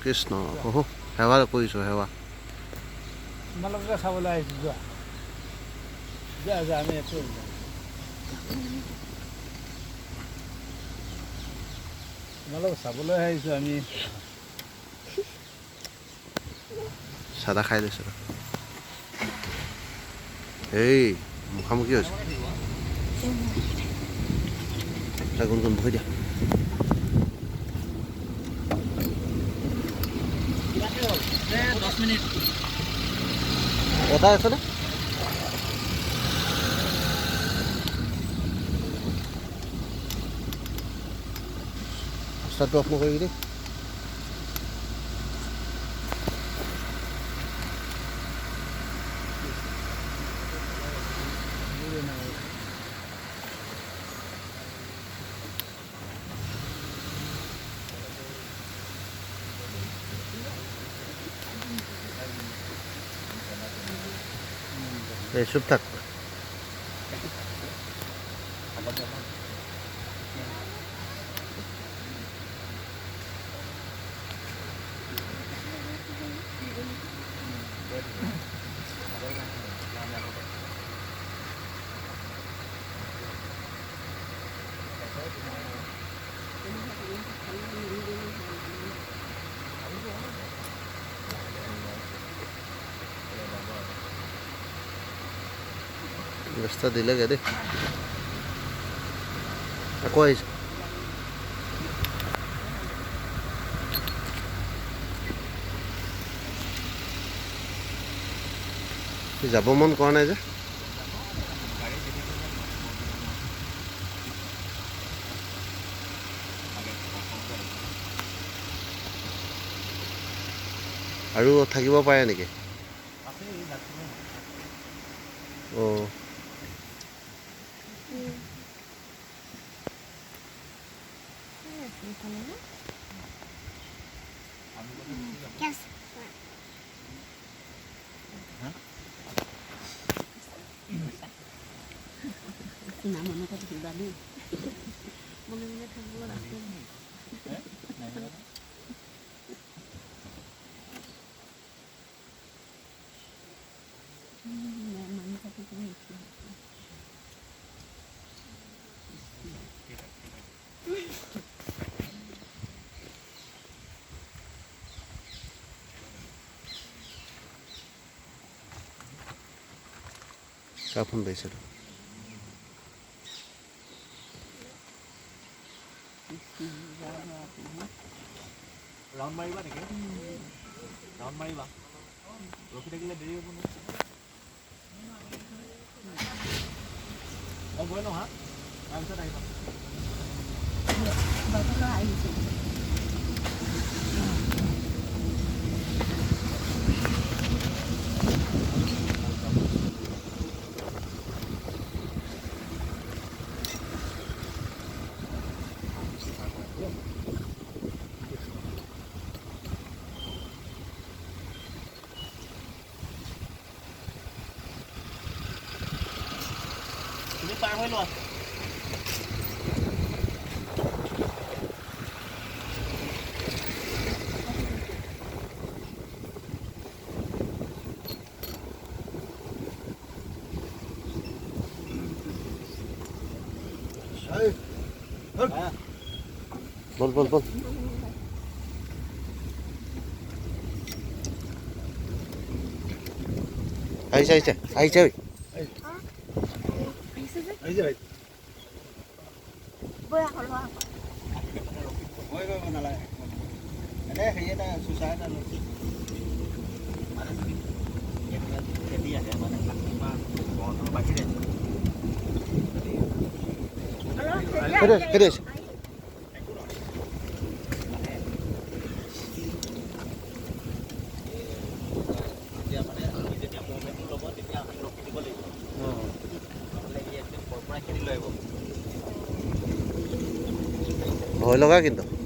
কৃষ্ণ বহু সেৱা কৰিছোঁ সেৱা তোমালোকে চাবলৈ আহিছোঁ যোৱা যোৱা যোৱা আমি একো তোমালোক চাবলৈ আহিছোঁ আমি চাহ তাহ খাই লৈছোঁ এই মুখামুখি হৈছে কোন কোন বহি দিয়া এটা আছে নে ৰাস্তাটো অফ নকৰিবি দেই এই চুপ থাক ৰাস্তা দিলেগে দেই আকৌ আহিছে যাব মন কৰা নাই যে আৰু থাকিব পাৰে নেকি অঁ কাৰ ফোন পাইছে ৰাউণ্ড মাৰিবা নেকি ৰাউণ্ড মাৰিবা ৰখি থাকিলে দেৰি হ'ব নহয় অঁ গৈ লওঁ হা তাৰপিছত আহিবা তুমি পাৰ হৈ লোৱা বল বল বল আহিছে আহিছে আহিছে ভয় লগা কিন্তু